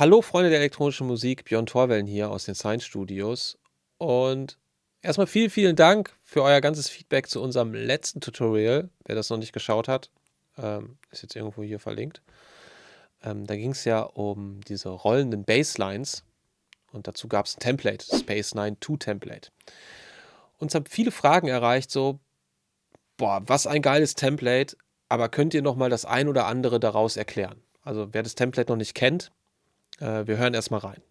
Hallo Freunde der elektronischen Musik, Björn Thorwellen hier aus den Science Studios. Und erstmal vielen Dank für euer ganzes Feedback zu unserem letzten Tutorial. Wer das noch nicht geschaut hat, ist jetzt irgendwo hier verlinkt. Da ging es ja um diese rollenden Basslines und dazu gab es ein Template, das Bassline 2 Template. Uns haben viele Fragen erreicht, so, boah, was ein geiles Template, aber könnt ihr noch mal das ein oder andere daraus erklären? Also wer das Template noch nicht kennt, wir hören erstmal rein.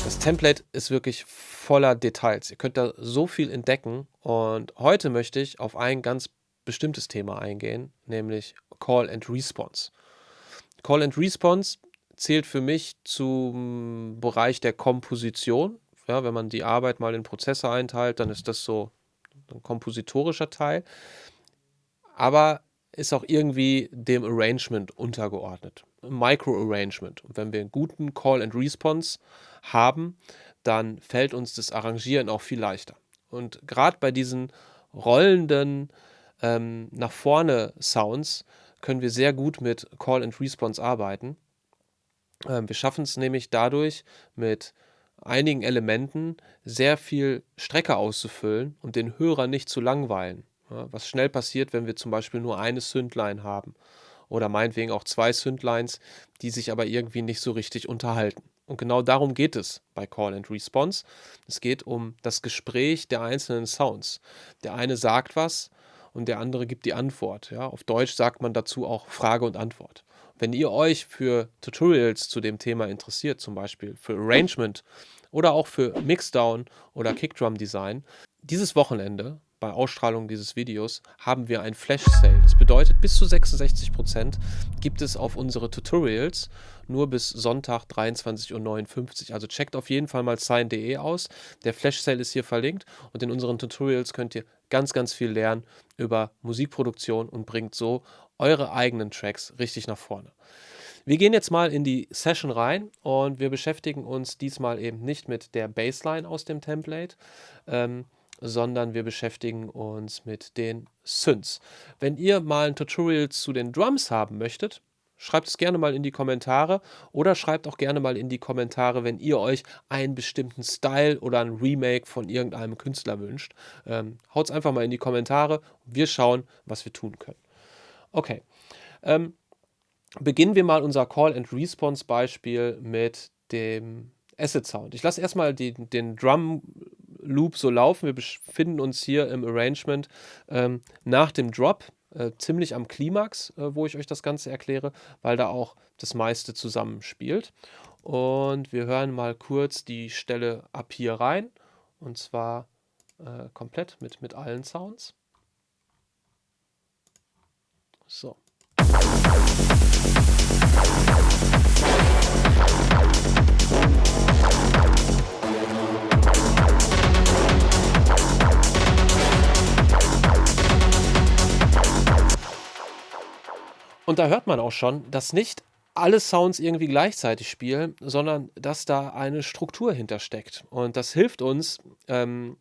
Das Template ist wirklich voller Details. Ihr könnt da so viel entdecken und heute möchte ich auf ein ganz bestimmtes Thema eingehen, nämlich Call and Response. Call and Response zählt für mich zum Bereich der Komposition. Ja, wenn man die Arbeit mal in Prozesse einteilt, dann ist das so ein kompositorischer Teil, aber ist auch irgendwie dem Arrangement untergeordnet. Micro-Arrangement. Und wenn wir einen guten Call and Response haben, dann fällt uns das Arrangieren auch viel leichter. Und gerade bei diesen rollenden nach vorne Sounds können wir sehr gut mit Call and Response arbeiten. Wir schaffen es nämlich dadurch, mit einigen Elementen sehr viel Strecke auszufüllen und den Hörer nicht zu langweilen. Ja, was schnell passiert, wenn wir zum Beispiel nur eine Synthline haben oder meinetwegen auch zwei Synthlines, die sich aber irgendwie nicht so richtig unterhalten. Und genau darum geht es bei Call and Response. Es geht um das Gespräch der einzelnen Sounds. Der eine sagt was und der andere gibt die Antwort. Ja? Auf Deutsch sagt man dazu auch Frage und Antwort. Wenn ihr euch für Tutorials zu dem Thema interessiert, zum Beispiel für Arrangement oder auch für Mixdown oder Kickdrum Design, dieses Wochenende bei Ausstrahlung dieses Videos haben wir ein Flash Sale. Das bedeutet, bis zu 66% gibt es auf unsere Tutorials nur bis Sonntag 23:59 Uhr. Also checkt auf jeden Fall mal sign.de aus. Der Flash Sale ist hier verlinkt und in unseren Tutorials könnt ihr ganz viel lernen über Musikproduktion und bringt so eure eigenen Tracks richtig nach vorne. Wir gehen jetzt mal in die Session rein und wir beschäftigen uns diesmal eben nicht mit der Bassline aus dem Template, sondern wir beschäftigen uns mit den Synths. Wenn ihr mal ein Tutorial zu den Drums haben möchtet, schreibt es gerne mal in die Kommentare oder schreibt auch gerne mal in die Kommentare, wenn ihr euch einen bestimmten Style oder ein Remake von irgendeinem Künstler wünscht. Haut es einfach mal in die Kommentare und wir schauen, was wir tun können. Okay, beginnen wir mal unser Call and Response Beispiel mit dem Acid Sound. Ich lasse erstmal den Drum Loop so laufen. Wir befinden uns hier im Arrangement nach dem Drop, ziemlich am Klimax, wo ich euch das Ganze erkläre, weil da auch das meiste zusammenspielt. Und wir hören mal kurz die Stelle ab hier rein. Und zwar komplett mit allen Sounds. So. Und da hört man auch schon, dass nicht alle Sounds irgendwie gleichzeitig spielen, sondern dass da eine Struktur hintersteckt. Und das hilft uns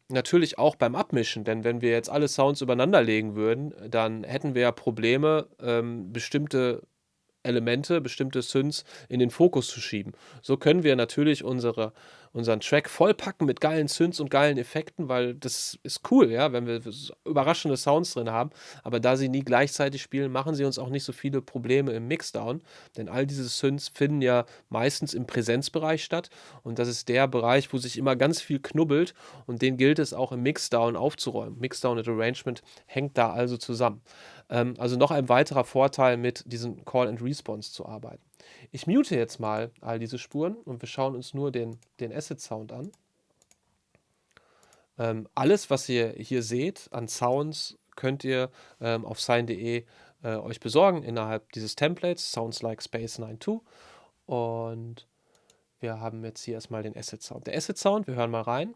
natürlich auch beim Abmischen, denn wenn wir jetzt alle Sounds übereinander legen würden, dann hätten wir ja Probleme, bestimmte Elemente, bestimmte Synths in den Fokus zu schieben. So können wir natürlich unseren Track vollpacken mit geilen Synths und geilen Effekten, weil das ist cool, ja, wenn wir überraschende Sounds drin haben. Aber da sie nie gleichzeitig spielen, machen sie uns auch nicht so viele Probleme im Mixdown, denn all diese Synths finden ja meistens im Präsenzbereich statt und das ist der Bereich, wo sich immer ganz viel knubbelt und den gilt es auch im Mixdown aufzuräumen. Mixdown und Arrangement hängt da also zusammen. Also noch ein weiterer Vorteil, mit diesem Call and Response zu arbeiten. Ich mute jetzt mal all diese Spuren und wir schauen uns nur den Acid Sound an. Alles, was ihr hier seht an Sounds, könnt ihr auf sign.de euch besorgen innerhalb dieses Templates, Sounds like Space 92. Und wir haben jetzt hier erstmal den Acid Sound. Der Acid Sound, wir hören mal rein.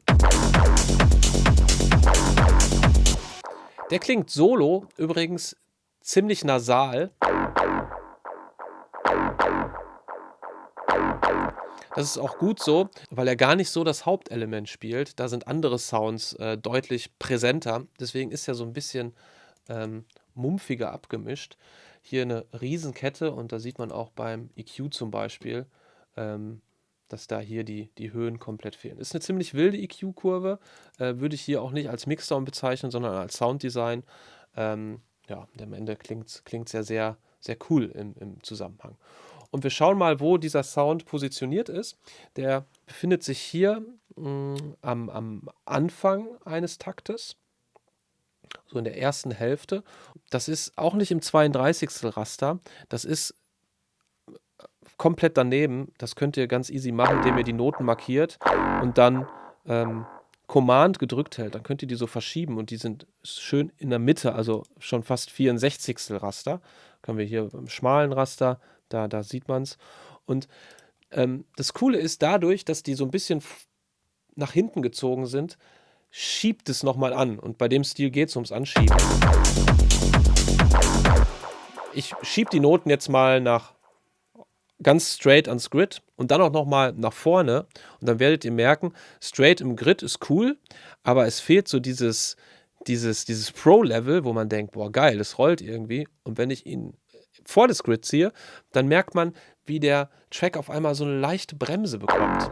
Der klingt solo übrigens ziemlich nasal. Das ist auch gut so, weil er gar nicht so das Hauptelement spielt. Da sind andere Sounds deutlich präsenter. Deswegen ist er so ein bisschen mumpfiger abgemischt. Hier eine Riesenkette und da sieht man auch beim EQ zum Beispiel, dass da hier die Höhen komplett fehlen. Ist eine ziemlich wilde EQ-Kurve, würde ich hier auch nicht als Mixdown bezeichnen, sondern als Sounddesign. Ja, am Ende klingt sehr, sehr cool im Zusammenhang. Und wir schauen mal, wo dieser Sound positioniert ist. Der befindet sich hier am Anfang eines Taktes, so in der ersten Hälfte. Das ist auch nicht im 32. Raster. Das ist komplett daneben. Das könnt ihr ganz easy machen, indem ihr die Noten markiert und dann Command gedrückt hält. Dann könnt ihr die so verschieben und die sind schön in der Mitte, also schon fast 64. Raster. Können wir hier beim schmalen Raster, da sieht man es. Und das Coole ist, dadurch, dass die so ein bisschen nach hinten gezogen sind, schiebt es nochmal an. Und bei dem Stil geht es ums Anschieben. Ich schiebe die Noten jetzt mal ganz straight ans Grid und dann auch nochmal nach vorne. Und dann werdet ihr merken, straight im Grid ist cool, aber es fehlt so dieses Pro-Level, wo man denkt, boah, geil, es rollt irgendwie. Und wenn ich ihn vor das Grid ziehe, dann merkt man, wie der Track auf einmal so eine leichte Bremse bekommt.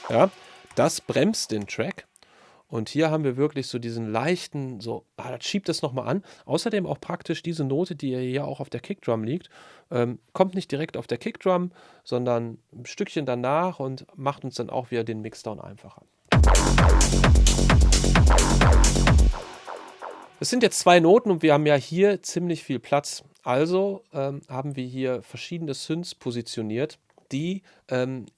Ja, das bremst den Track. Und hier haben wir wirklich so diesen leichten, das schiebt es nochmal an. Außerdem auch praktisch diese Note, die hier auch auf der Kickdrum liegt, kommt nicht direkt auf der Kickdrum, sondern ein Stückchen danach und macht uns dann auch wieder den Mixdown einfacher. Es sind jetzt 2 Noten und wir haben ja hier ziemlich viel Platz. Also haben wir hier verschiedene Synths positioniert, die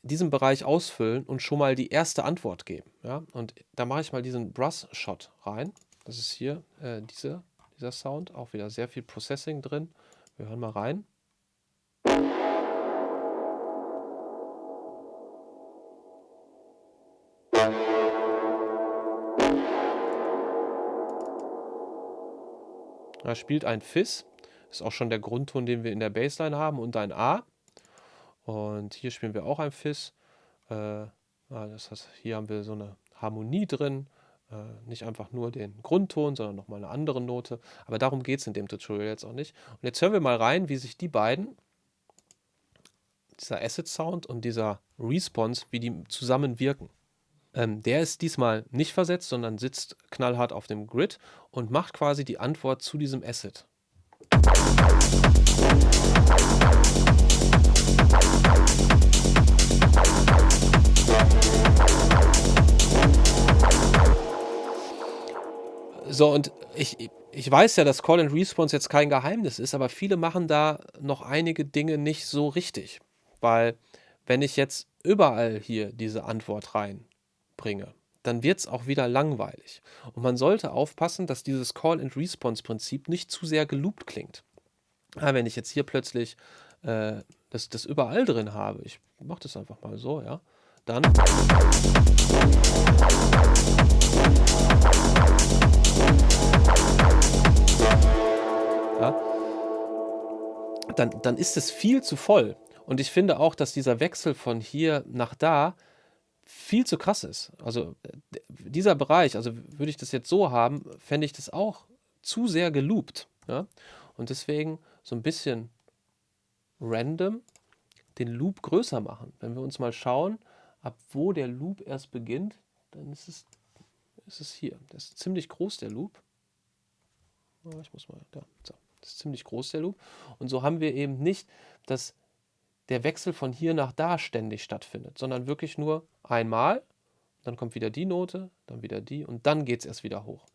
diesen Bereich ausfüllen und schon mal die erste Antwort geben. Ja? Und da mache ich mal diesen Brass-Shot rein. Das ist hier dieser Sound. Auch wieder sehr viel Processing drin. Wir hören mal rein. Da spielt ein Fizz. Das ist auch schon der Grundton, den wir in der Bassline haben, und ein A. Und hier spielen wir auch ein Fizz. Das heißt, hier haben wir so eine Harmonie drin. Nicht einfach nur den Grundton, sondern nochmal eine andere Note. Aber darum geht es in dem Tutorial jetzt auch nicht. Und jetzt hören wir mal rein, wie sich die beiden, dieser Acid Sound und dieser Response, wie die zusammen wirken. Der ist diesmal nicht versetzt, sondern sitzt knallhart auf dem Grid und macht quasi die Antwort zu diesem Acid. So, und ich weiß ja, dass Call and Response jetzt kein Geheimnis ist, aber viele machen da noch einige Dinge nicht so richtig. Weil, wenn ich jetzt überall hier diese Antwort reinbringe, dann wird es auch wieder langweilig. Und man sollte aufpassen, dass dieses Call and Response Prinzip nicht zu sehr geloopt klingt. Wenn ich jetzt hier plötzlich das überall drin habe, ich mache das einfach mal so, ja, dann. Ja, dann ist es viel zu voll. Und ich finde auch, dass dieser Wechsel von hier nach da viel zu krass ist. Also dieser Bereich, also würde ich das jetzt so haben, fände ich das auch zu sehr geloopt. Ja? Und deswegen so ein bisschen random den Loop größer machen. Wenn wir uns mal schauen, ab wo der Loop erst beginnt, dann ist es hier. Das ist ziemlich groß, der Loop. Ich muss mal, da, so. Das ist ziemlich groß, der Loop. Und so haben wir eben nicht, dass der Wechsel von hier nach da ständig stattfindet, sondern wirklich nur einmal, dann kommt wieder die Note, dann wieder die und dann geht es erst wieder hoch.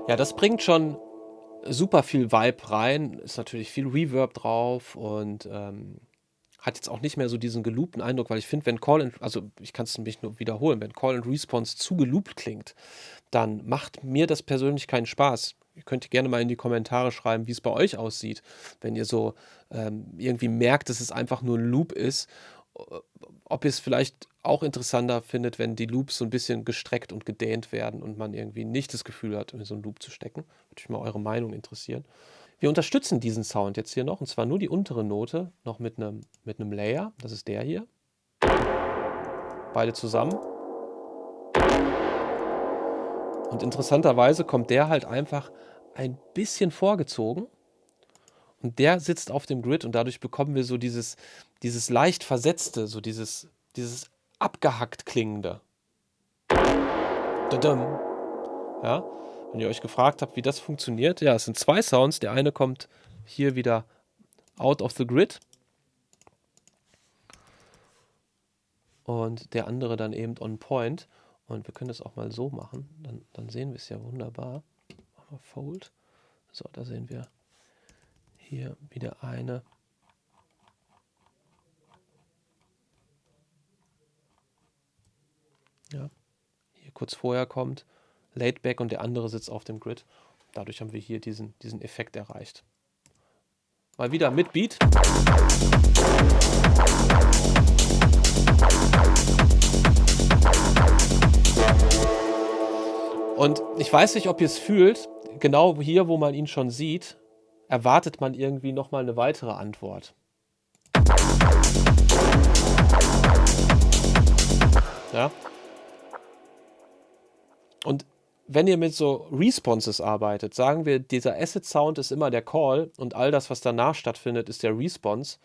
Ja, das bringt schon super viel Vibe rein, ist natürlich viel Reverb drauf und hat jetzt auch nicht mehr so diesen geloopten Eindruck, weil ich finde, also ich kann es mich nur wiederholen, wenn Call and Response zu geloopt klingt, dann macht mir das persönlich keinen Spaß. Ihr könnt gerne mal in die Kommentare schreiben, wie es bei euch aussieht, wenn ihr so irgendwie merkt, dass es einfach nur ein Loop ist. Ob ihr es vielleicht auch interessanter findet, wenn die Loops so ein bisschen gestreckt und gedehnt werden und man irgendwie nicht das Gefühl hat, in so einen Loop zu stecken. Würde mich mal eure Meinung interessieren. Wir unterstützen diesen Sound jetzt hier noch, und zwar nur die untere Note, noch mit einem Layer. Das ist der hier. Beide zusammen. Und interessanterweise kommt der halt einfach ein bisschen vorgezogen. Und der sitzt auf dem Grid und dadurch bekommen wir so dieses leicht versetzte, so dieses abgehackt klingende. Dadum. Ja, wenn ihr euch gefragt habt, wie das funktioniert, ja, es sind zwei Sounds. Der eine kommt hier wieder out of the grid und der andere dann eben on point. Und wir können das auch mal so machen, dann sehen wir es ja wunderbar. Machen wir Fold. So, da sehen wir hier wieder eine. Ja, hier kurz vorher kommt Laid Back und der andere sitzt auf dem Grid. Dadurch haben wir hier diesen Effekt erreicht. Mal wieder mit Beat. Und ich weiß nicht, ob ihr es fühlt, genau hier, wo man ihn schon sieht, erwartet man irgendwie nochmal eine weitere Antwort. Ja? Und wenn ihr mit so Responses arbeitet, sagen wir, dieser Acid Sound ist immer der Call und all das, was danach stattfindet, ist der Response,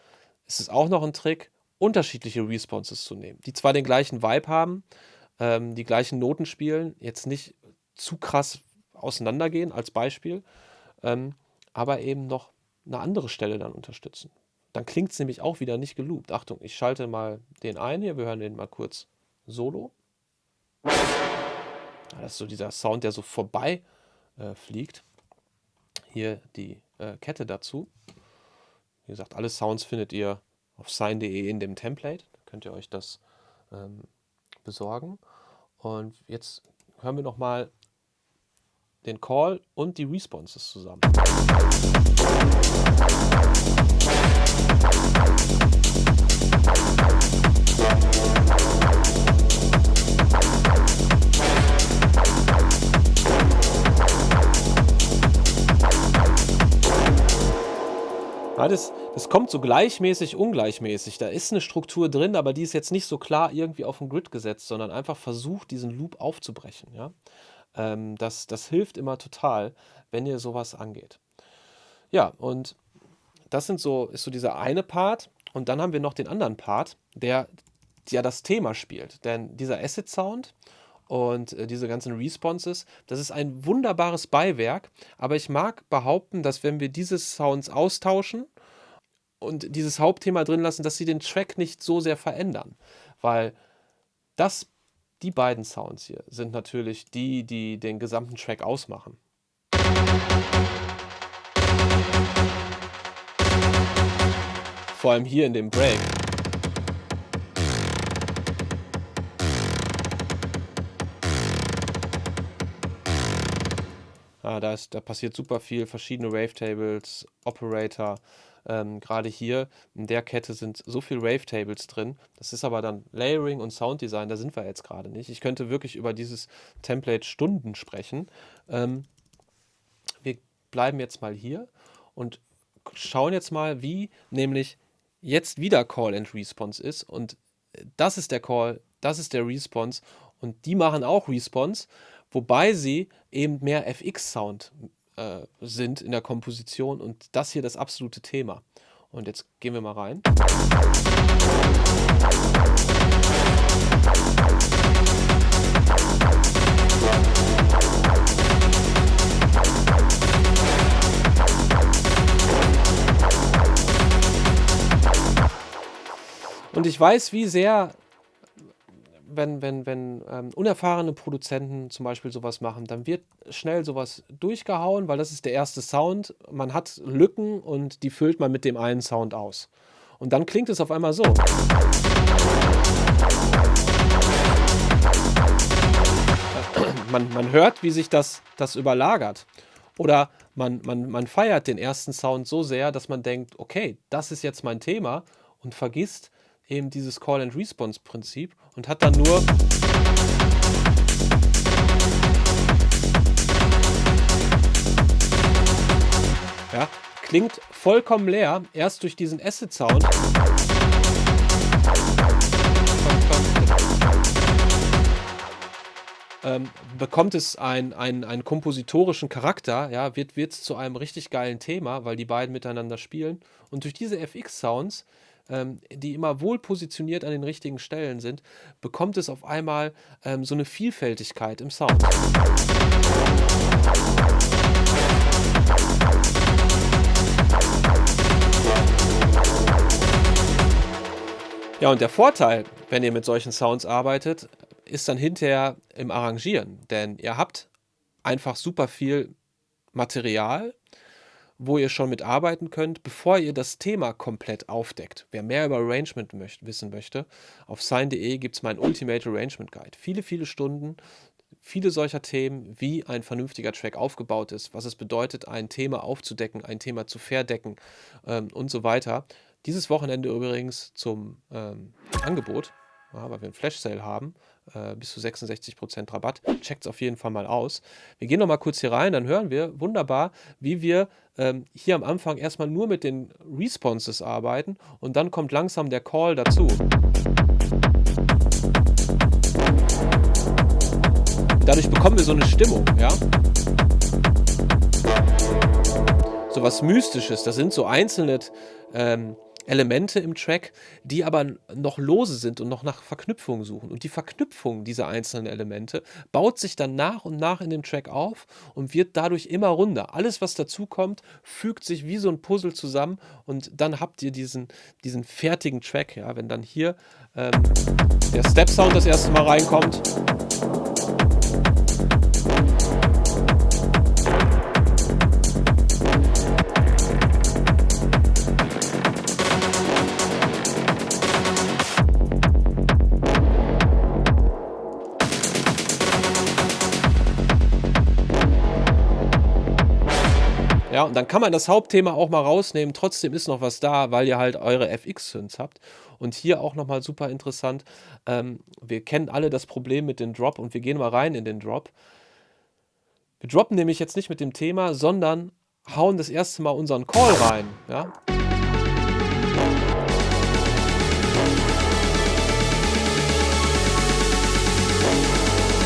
ist es auch noch ein Trick, unterschiedliche Responses zu nehmen, die zwar den gleichen Vibe haben, die gleichen Noten spielen, jetzt nicht zu krass auseinandergehen als Beispiel, aber eben noch eine andere Stelle dann unterstützen. Dann klingt es nämlich auch wieder nicht geloopt. Achtung, ich schalte mal den ein hier, wir hören den mal kurz solo. Das ist so dieser Sound, der so vorbei fliegt. Hier die Kette dazu. Wie gesagt, alle Sounds findet ihr auf sine.de in dem Template. Da könnt ihr euch das besorgen. Und jetzt hören wir nochmal den Call und die Responses zusammen. Ja, das kommt so gleichmäßig, ungleichmäßig. Da ist eine Struktur drin, aber die ist jetzt nicht so klar irgendwie auf den Grid gesetzt, sondern einfach versucht, diesen Loop aufzubrechen. Ja? Das hilft immer total, wenn ihr sowas angeht. Ja, und das ist so dieser eine Part. Und dann haben wir noch den anderen Part, der ja das Thema spielt. Denn dieser Acid Sound und diese ganzen Responses, das ist ein wunderbares Beiwerk. Aber ich mag behaupten, dass wenn wir diese Sounds austauschen und dieses Hauptthema drin lassen, dass sie den Track nicht so sehr verändern. Weil die beiden Sounds hier sind natürlich die den gesamten Track ausmachen. Vor allem hier in dem Break. Da passiert super viel, verschiedene Wavetables, Operator. Gerade hier in der Kette sind so viele Wavetables drin. Das ist aber dann Layering und Sounddesign, da sind wir jetzt gerade nicht. Ich könnte wirklich über dieses Template Stunden sprechen. Wir bleiben jetzt mal hier und schauen jetzt mal, wie nämlich jetzt wieder Call and Response ist. Und das ist der Call, das ist der Response. Und die machen auch Response. wobei sie eben mehr FX-Sound sind in der Komposition und das hier das absolute Thema. Und jetzt gehen wir mal rein. Und ich weiß, wie sehr, wenn unerfahrene Produzenten zum Beispiel sowas machen, dann wird schnell sowas durchgehauen, weil das ist der erste Sound. Man hat Lücken und die füllt man mit dem einen Sound aus. Und dann klingt es auf einmal so. Man hört, wie sich das überlagert. Oder man feiert den ersten Sound so sehr, dass man denkt, okay, das ist jetzt mein Thema und vergisst eben dieses Call-and-Response-Prinzip und hat dann nur ja, klingt vollkommen leer, erst durch diesen Acid-Sound bekommt es einen kompositorischen Charakter, ja, wird es zu einem richtig geilen Thema, weil die beiden miteinander spielen. Und durch diese FX-Sounds, die immer wohl positioniert an den richtigen Stellen sind, bekommt es auf einmal so eine Vielfältigkeit im Sound. Ja, und der Vorteil, wenn ihr mit solchen Sounds arbeitet, ist dann hinterher im Arrangieren, denn ihr habt einfach super viel Material, wo ihr schon mit arbeiten könnt, bevor ihr das Thema komplett aufdeckt. Wer mehr über Arrangement wissen möchte, auf sign.de gibt es meinen Ultimate Arrangement Guide. Viele, viele Stunden, viele solcher Themen, wie ein vernünftiger Track aufgebaut ist, was es bedeutet, ein Thema aufzudecken, ein Thema zu verdecken und so weiter. Dieses Wochenende übrigens zum Angebot, ja, weil wir einen Flash-Sale haben, bis zu 66% Rabatt. Checkt es auf jeden Fall mal aus. Wir gehen noch mal kurz hier rein, dann hören wir wunderbar, wie wir hier am Anfang erstmal nur mit den Responses arbeiten und dann kommt langsam der Call dazu. Dadurch bekommen wir so eine Stimmung, ja. So was Mystisches, das sind so einzelne Elemente im Track, die aber noch lose sind und noch nach Verknüpfungen suchen. Und die Verknüpfung dieser einzelnen Elemente baut sich dann nach und nach in dem Track auf und wird dadurch immer runder. Alles, was dazu kommt, fügt sich wie so ein Puzzle zusammen und dann habt ihr diesen fertigen Track. Ja? Wenn dann hier der Step-Sound das erste Mal reinkommt. Ja, und dann kann man das Hauptthema auch mal rausnehmen. Trotzdem ist noch was da, weil ihr halt eure FX-Synths habt. Und hier auch nochmal super interessant. Wir kennen alle das Problem mit dem Drop und wir gehen mal rein in den Drop. Wir droppen nämlich jetzt nicht mit dem Thema, sondern hauen das erste Mal unseren Call rein. Ja?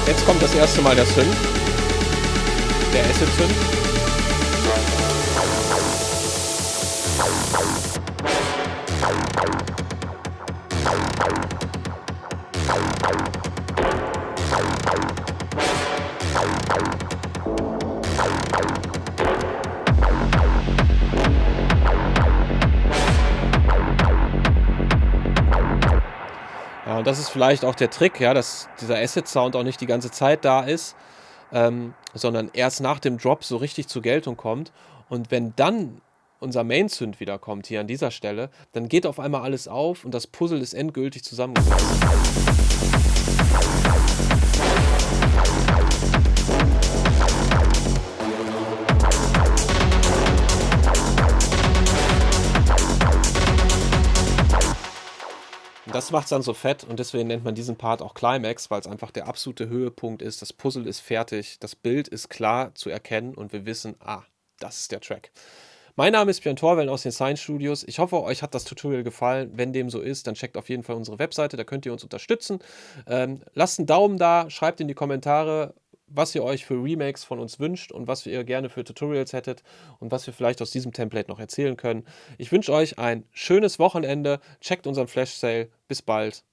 Jetzt kommt das erste Mal der Synth. Der Acid-Synth. Ja, und das ist vielleicht auch der Trick, ja, dass dieser Acid-Sound auch nicht die ganze Zeit da ist, sondern erst nach dem Drop so richtig zur Geltung kommt. Und wenn dann unser Main-Synth wieder kommt, hier an dieser Stelle, dann geht auf einmal alles auf und das Puzzle ist endgültig zusammengesetzt. Das macht es dann so fett und deswegen nennt man diesen Part auch Climax, weil es einfach der absolute Höhepunkt ist. Das Puzzle ist fertig, das Bild ist klar zu erkennen und wir wissen, das ist der Track. Mein Name ist Björn Torwellen aus den Science Studios. Ich hoffe, euch hat das Tutorial gefallen. Wenn dem so ist, dann checkt auf jeden Fall unsere Webseite, da könnt ihr uns unterstützen. Lasst einen Daumen da, schreibt in die Kommentare, was ihr euch für Remakes von uns wünscht und was ihr gerne für Tutorials hättet und was wir vielleicht aus diesem Template noch erzählen können. Ich wünsche euch ein schönes Wochenende. Checkt unseren Flash Sale. Bis bald.